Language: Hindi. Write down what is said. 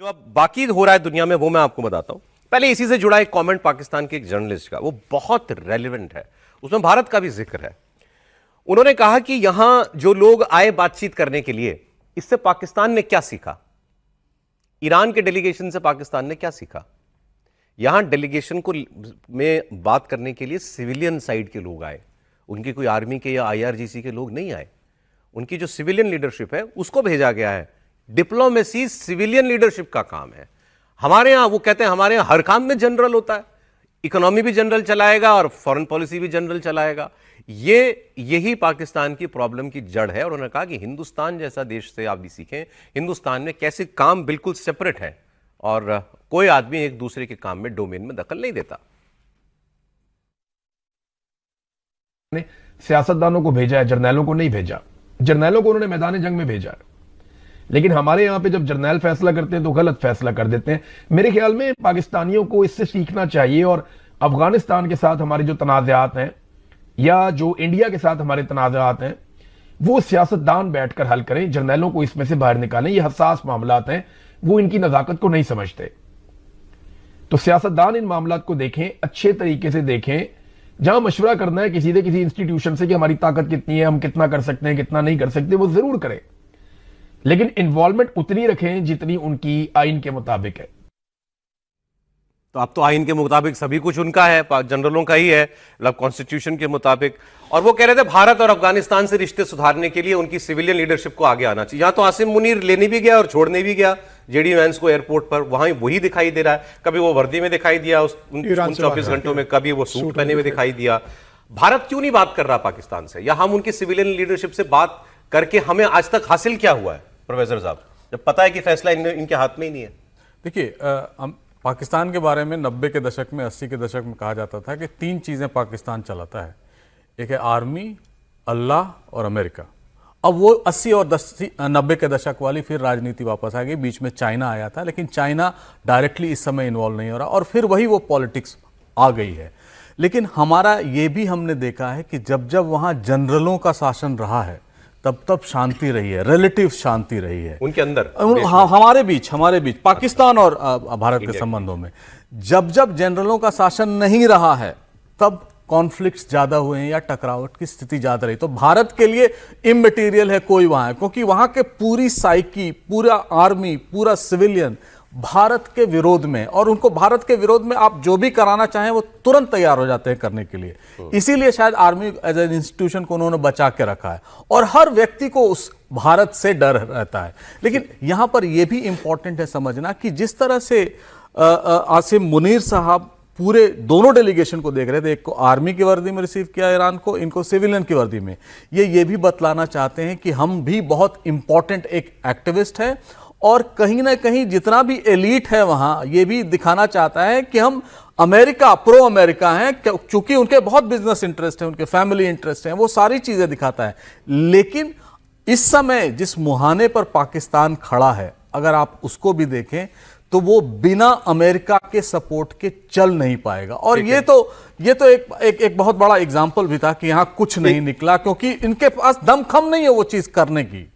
जो अब बाकी हो रहा है दुनिया में वो मैं आपको बताता हूं। पहले इसी से जुड़ा एक कमेंट पाकिस्तान के एक जर्नलिस्ट का, वो बहुत रेलेवेंट है, उसमें भारत का भी जिक्र है। उन्होंने कहा कि यहां जो लोग आए बातचीत करने के लिए, इससे पाकिस्तान ने क्या सीखा? ईरान के डेलीगेशन से पाकिस्तान ने क्या सीखा? यहां डेलीगेशन को में बात करने के लिए सिविलियन साइड के लोग आए, उनकी कोई आर्मी के या आईआरजीसी के लोग नहीं आए। उनकी जो सिविलियन लीडरशिप है उसको भेजा गया है। डिप्लोमेसी सिविलियन लीडरशिप का काम है। हमारे यहां वो कहते हैं हमारे यहां हर काम में जनरल होता है, इकोनॉमी भी जनरल चलाएगा और फॉरेन पॉलिसी भी जनरल चलाएगा। यही पाकिस्तान की प्रॉब्लम की जड़ है। और उन्होंने कहा कि हिंदुस्तान जैसा देश से आप भी सीखें, हिंदुस्तान में कैसे काम बिल्कुल सेपरेट है और कोई आदमी एक दूसरे के काम में डोमेन में दखल नहीं देता। सियासतदानों को भेजा है, जर्नैलों को नहीं भेजा। जर्नैलों को उन्होंने मैदान जंग में भेजा है, लेकिन हमारे यहां पे जब जर्नैल फैसला करते हैं तो गलत फैसला कर देते हैं। मेरे ख्याल में पाकिस्तानियों को इससे सीखना चाहिए। और अफगानिस्तान के साथ हमारे जो तनाज़ात हैं या जो इंडिया के साथ हमारे तनाज़ात हैं, वो सियासतदान बैठकर हल करें, जर्नैलों को इसमें से बाहर निकालें। ये हसास मामलात हैं, वो इनकी नजाकत को नहीं समझते। तो सियासतदान इन मामलात को देखें, अच्छे तरीके से देखें। जहां मशवरा करना है किसी इंस्टीट्यूशन से कि हमारी ताकत कितनी है, हम कितना कर सकते हैं, कितना नहीं कर सकते, वो जरूर करें, लेकिन इन्वॉल्वमेंट उतनी रखें जितनी उनकी आइन के मुताबिक है। तो अब तो आइन के मुताबिक सभी कुछ उनका है, जनरलों का ही है, मतलब कॉन्स्टिट्यूशन के मुताबिक। और वो कह रहे थे भारत और अफगानिस्तान से रिश्ते सुधारने के लिए उनकी सिविलियन लीडरशिप को आगे आना चाहिए। यहां तो आसिम मुनीर लेने भी गया और छोड़ने भी गया जेडी वैंस को एयरपोर्ट पर, वहां वही दिखाई दे रहा है। कभी वो वर्दी में दिखाई दिया उन 24 घंटों में, कभी वो सूट पहने हुए दिखाई दिया। भारत क्यों नहीं बात कर रहा पाकिस्तान से, या हम उनकी सिविलियन लीडरशिप से बात करके हमें आज तक हासिल क्या हुआ है प्रोफेसर साहब, जब पता है कि फैसला इनके हाथ में ही नहीं है? देखिए, पाकिस्तान के बारे में 90 के दशक में, 80 के दशक में कहा जाता था कि 3 चीज़ें पाकिस्तान चलाता है। एक है आर्मी, अल्लाह और अमेरिका। अब वो 80 और 90 के दशक वाली फिर राजनीति वापस आ गई। बीच में चाइना आया था, लेकिन चाइना डायरेक्टली इस समय इन्वॉल्व नहीं हो रहा, और फिर वही वो पॉलिटिक्स आ गई है। लेकिन हमारा ये भी हमने देखा है कि जब जब वहाँ जनरलों का शासन रहा है तब तब शांति रही है, रिलेटिव शांति रही है उनके अंदर, हमारे बीच पाकिस्तान और भारत के संबंधों में। जब जब जनरलों का शासन नहीं रहा है तब कॉन्फ्लिक्ट्स ज्यादा हुए हैं या टकरावट की स्थिति ज्यादा रही। तो भारत के लिए इमटेरियल है कोई वहां है, क्योंकि वहां के पूरी साइकी, पूरा आर्मी, पूरा सिविलियन भारत के विरोध में, और उनको भारत के विरोध में आप जो भी कराना चाहें वो तुरंत तैयार हो जाते हैं करने के लिए। इसीलिए शायद आर्मी एज एन इंस्टीट्यूशन को उन्होंने बचा के रखा है, और हर व्यक्ति को उस भारत से डर रहता है। लेकिन यहां पर यह भी इंपॉर्टेंट है समझना कि जिस तरह से आसिम मुनीर साहब पूरे दोनों डेलीगेशन को देख रहे थे, एक को आर्मी की वर्दी में रिसीव किया ईरान को, इनको सिविलियन की वर्दी में, ये भी बतलाना चाहते हैं कि हम भी बहुत इंपॉर्टेंट एक एक्टिविस्ट है, और कहीं ना कहीं जितना भी एलीट है वहां ये भी दिखाना चाहता है कि हम अमेरिका, प्रो अमेरिका हैं, चूंकि उनके बहुत बिजनेस इंटरेस्ट है, उनके फैमिली इंटरेस्ट हैं, वो सारी चीजें दिखाता है। लेकिन इस समय जिस मुहाने पर पाकिस्तान खड़ा है, अगर आप उसको भी देखें तो वो बिना अमेरिका के सपोर्ट के चल नहीं पाएगा। और ये तो एक बहुत बड़ा एग्जाम्पल भी था कि यहां कुछ नहीं निकला, क्योंकि इनके पास दमखम नहीं है वो चीज करने की।